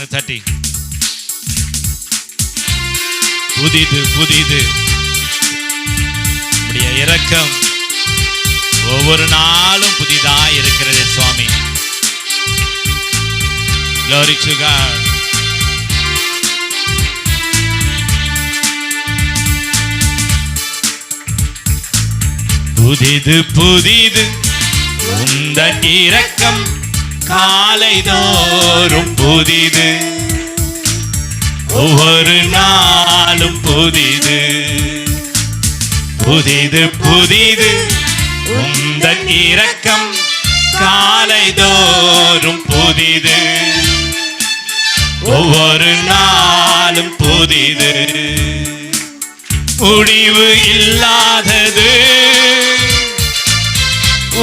சொல்லுங்க தட்டி. புதிது புதிது உம்முடைய இரக்கம் ஒவ்வொரு நாளும் புதிதா இருக்கிறது சுவாமி. Glory to God. புதிது புதிது உந்தன் இரக்கம் காலைதோறும் புதிது, ஒவ்வொரு நாளும் புதிது. புதிது புதிது உந்தன் இரக்கம் காலைதோறும் புதிது, ஒவ்வொரு நாளும் புதிது. முடிவு இல்லாதது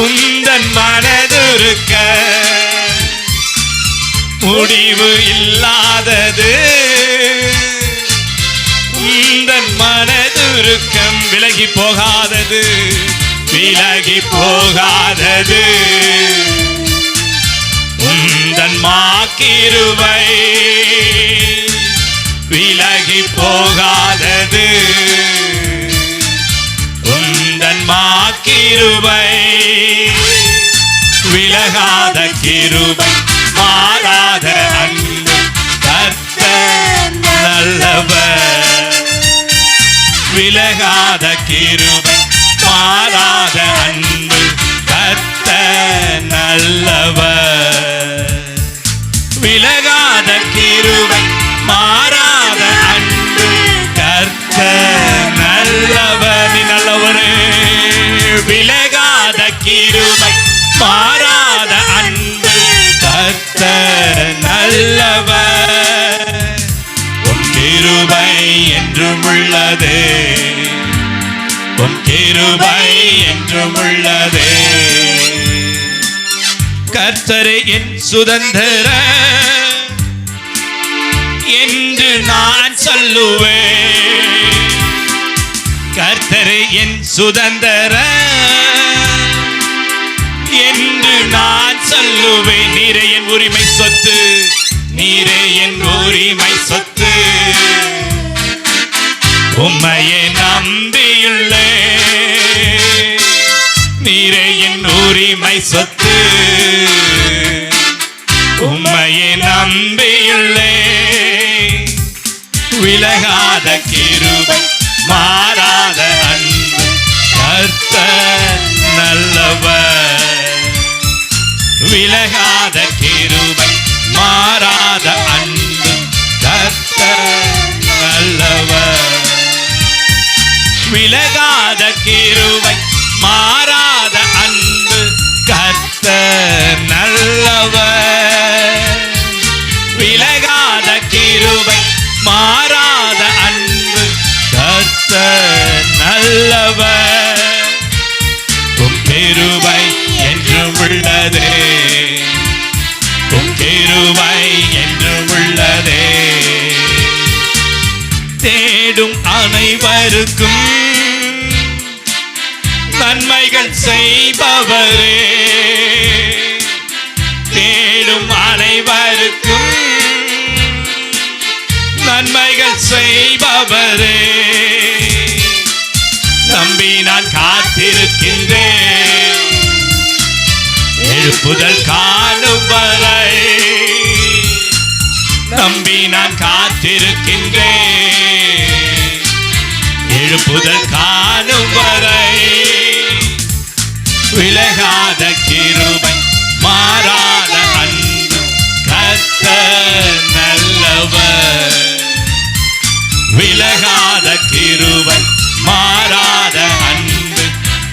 உந்தன் மனதிருக்க, முடிவு இல்லாதது உந்தன் மனதிருக்கம். விலகி போகாதது, விலகி போகாதது உந்தன் மாக்கிருபை, விலகி போகாதது உந்தன் மாக்கிருபை. விலகாத கிருபை, மாறாத அன்பு, கர்த்தர் நல்லவர். விலகாத கிருபை, மாறாத அன்பு, கர்த்தர் நல்லவர். விலகாத கிருபை, மாறாத அன்பு, கர்த்தர் நல்லவர். நீ நல்லவரே. விலகாத கிருபை, மாறாத அன்பு, கர்த்தர் நல்லவர். உன் கிருபை என்றும் உள்ளதே, உன் கிருபை என்றும் உள்ளதே. கர்த்தரே என் சுதந்திரர் என்று நான் சொல்லுவேன். கர்த்தரே என் சுதந்திரர் என்று நான் சொல்லுவேன். நீரே என் உரிமை சொத்து, நீரே என் உரிமை சொத்து. உம்மையே நம்பியுள்ளேன், நீரே என் உரிமை சொத்து. உம்மையே நம்பியுள்ளேன். விலகாத கிருபை, மாறாத அன்பு, கர்த்தர் நல்லவர். விலகாத கிருபை, மாறாத அன்பு, கர்த்தர் நல்லவர். விலகாத கிருபை, மாறாத அன்பு, கர்த்தர் நல்லவர். விலகாத கிருபை, மாறாத அன்பு, கர்த்தர் நல்லவர். உம் கிருபை என்றும் உள்ளதே, உம் கிருபை என்றும் உள்ளதே. தேடும் அனைவருக்கும் நன்மைகள் செய்பவரே, தேடும் அனைவருக்கும் நன்மைகள் செய்பவரே. நம்பி நான் காத்திருக்கின்றேன், எழுப்புதல் காணும் வரை. நம்பி நான் காத்திருக்கின்றேன், எழுப்புதல் காணும் வரை. விலகாத கிருபை, மாறாத அன்பு, கர்த்தர் நல்லவர். விலகாத கிருபை, மாறாத அன்பு,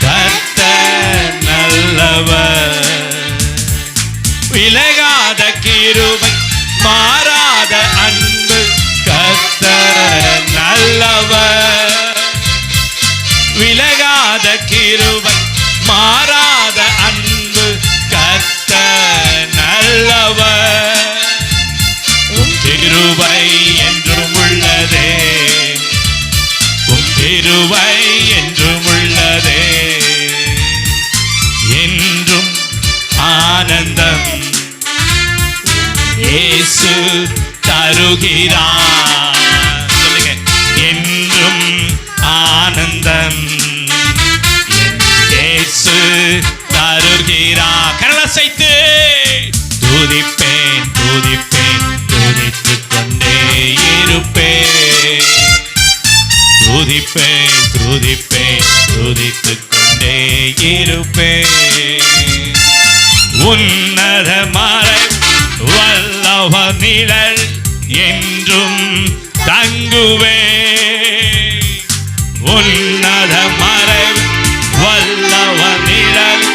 கர்த்தர் நல்லவர். விலகாத கிருபை, மாறாத அன்பு, கர்த்தர் நல்லவர். விலகாத கிருபை, மாறாத அன்பு, கர்த்தர் நல்லவர். உம் கிருபை என்றும் உள்ளதே, உம் கிருபை என்றும் உள்ளதே. என்றும் ஆனந்தம் இயேசு தருகிறார். சொல்லுங்க, என்றும் ஆனந்தம் இயேசு தருகிறார். கரலசைத்து துதிப்பேன் துதிப்பேன் துதித்துக் கொண்டே இருப்பேன். துதிப்பேன் துதிப்பேன் துதித்துக் கொண்டே இருப்பேன். உன்னத மறை வல்லவ நிழல் என்றும் தங்குவே. உன்னத மறை வல்லவ நிழல்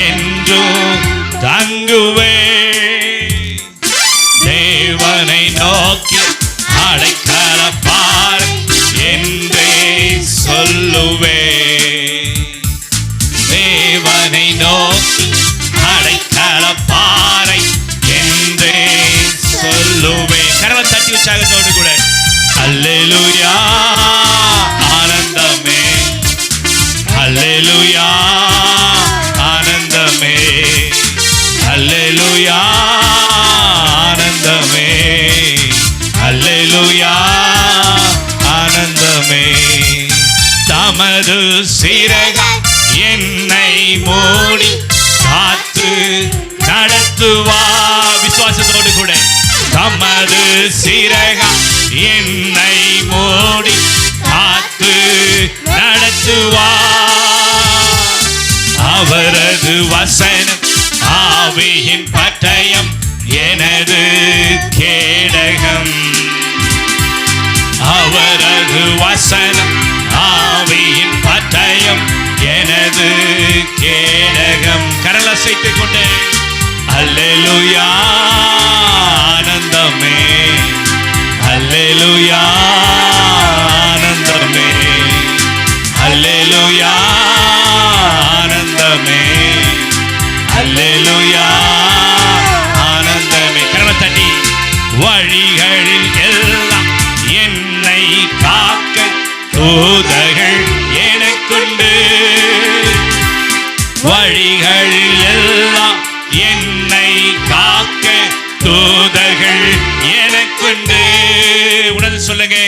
என்றும் தங்குவே. தேவனை நோக்கி அடைக்கலப்பார் என்றே சொல்லுவே. தேவனை நோக்கி அடைக்கலப்பாரை என்றே சொல்லுவே. கரவை தட்டி உற்சாகத்தோடு கூட அல்லேலூயா ஆனந்தமே, அல்லேலூயா ஆனந்தமே, அல்லேலூயா ஆனந்தமே, அல்லேலூயா ஆனந்தமே. தமது சிறகால் என்னை மூடி காத்து நடத்துவா. விசுவாசத்தோடு கூட தமது சிறகால் என்னை மூடி காத்து நடத்துவா. அவரது வசனம் ஆவியின் பட்டயம் எனது கேடகம். அவரது வசனம் ஆவியின் பட்டயம் எனது கேடகம். கரலசைத்துக் கொண்டே அல்லேலூயா ஆனந்தமே, அல்லேலூயா ஆனந்தமே, அல்லேலூயா ஆனந்தமே, அல்லேலூயா ஆனந்தமே. கரவை தட்டி வழிகளில் எல்லாம் என்னை காக்க தூதர்கள் எனக்குண்டு. வழிகளில் எல்லாம் என்னை காக்க தூதர்கள் எனக்குண்டு. உணர்ந்து சொல்லுங்க,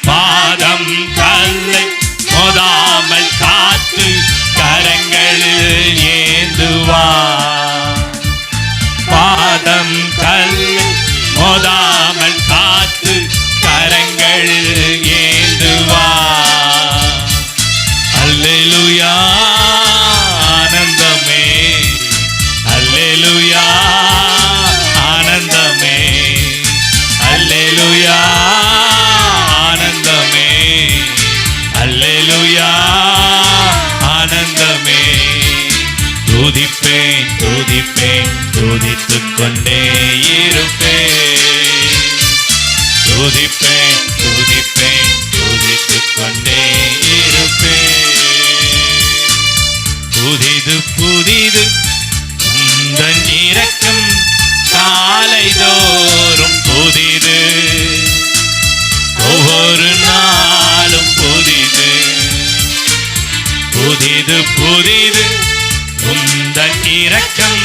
பாதம் கல்லை மோதாமல் காத்து கரங்களில் ஏந்துவா. பாதம் கல்லை மோதாமல் காத்து கரங்களில் ஏந்துவா. அல்லேலூயா ஆனந்தமே, அல்லேலூயா ஆனந்தமே, அல்லேலூயா ஆனந்தமே, அல்லேலூயா ஆனந்தமே. துதிப்பேன் துதிப்பேன் துதித்துக் கொண்டே இருப்பேன். துதிப்பேன் துதிப்பேன் துதித்துக் கொண்டே இருப்பேன். புதிது புதிது உந்தன் இரக்கம் காலை தோறும் புதிது. ஒவ்வொரு நாளும் புதிது. புதிது புதிது உந்தன் இரக்கம்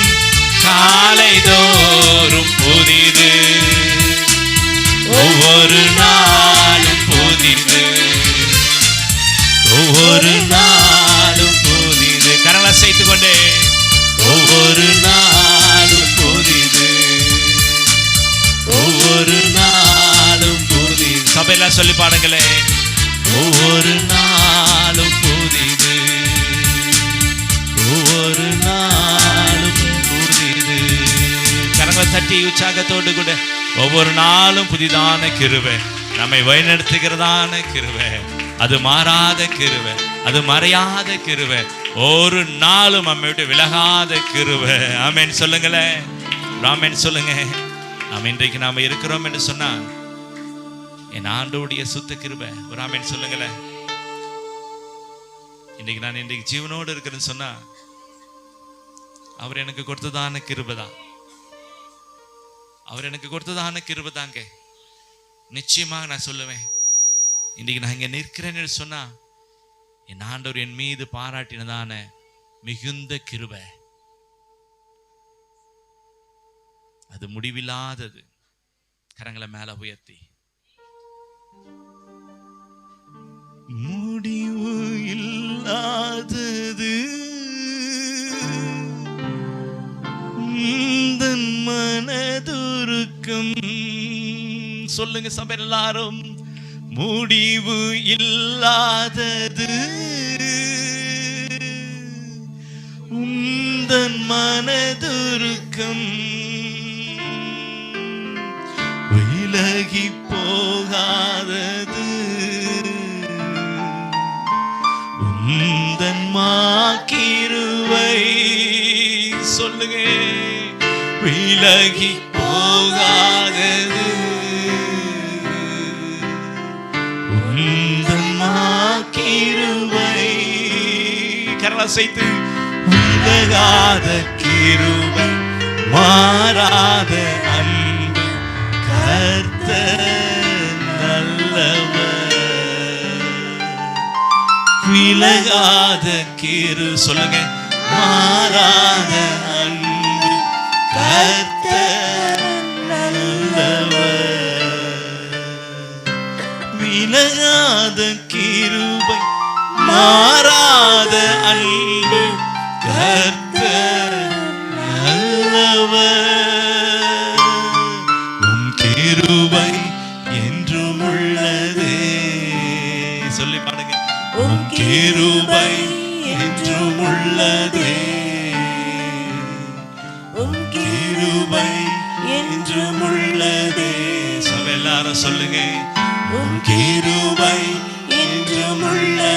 காலை தோறும் புதிது. ஒவ்வொரு நாளும் புதிது. ஒவ்வொரு நாளும் புதிது. கரங்களை அசைத்துக் கொண்டே ஒவ்வொரு நாளும் புதிது. ஒவ்வொரு நாளும் புதிது. சபையெல்லாம் சொல்லி பாடுங்களே, ஒவ்வொரு நாளும் புதிது. ஒவ்வொரு நாளும் புதிது. கரங்களை தட்டி உற்சாகத்தோடு கூட ஒவ்வொரு நாளும் புதிதான கிருபை, நம்மை வழிநடத்துகிறதான கிருபை, அது மாறாத கிருபை, அது மறையாத கிருபை, ஒரு நாளும் நம்மை விட்டு விலகாத கிருபை. ஆமென் சொல்லுங்களேன், ஆமென் சொல்லுங்க. நாம் இன்றைக்கு நாம இருக்கிறோம் என்று சொன்னா என் ஆண்டவருடைய சுத்த கிருபை. ஒரு ஆமென் சொல்லுங்களேன். இன்றைக்கு ஜீவனோடு இருக்கிறேன்னு சொன்னா அவர் எனக்கு கொடுத்ததான கிருபை தான். அவர் எனக்கு கொடுத்ததான கிருபை தாங்க. நிச்சயமாக நான் சொல்லுவேன், இன்னைக்கு நான் இங்க நிற்கிறேன்னு சொன்னா என் ஆண்டவர் என் மீது பாராட்டினதான மிகுந்த கிருபை. அது முடிவில்லாதது, கரங்களை மேல உயர்த்தி, முடிவு இல்லாதது உந்தன் மனதுருக்கம். சொல்லுங்க சபை எல்லாரும், முடிவு இல்லாதது உந்தன் மனதுருக்கம், விலகி போகாதது உந்தன் மாக்கிருவை. சொல்லுங்க, விலகி போகாதது உந்தன் மாக்கிருவை. கரலை சேர்த்து, விலகாத கிருபை மாறாத அன்பு கர்த்தர் நல்லவர். விலகாத கிரு, சொல்லுங்க, மாறாத அன்பு கர்த்தர் நல்லவர். விலகாத கிருபை மாறாத அன்பு கர்த்தர் நல்லவர். உம் கிருபை என்றும் உள்ளதே. சொல்லி பாடுங்க, உம் கிருபை என்றும் உள்ளதே, உம் கிருபை என்றும் உள்ளதே. சபை எல்லாரும் சொல்லுங்க, உம் கிருபை என்றும் உள்ளதே,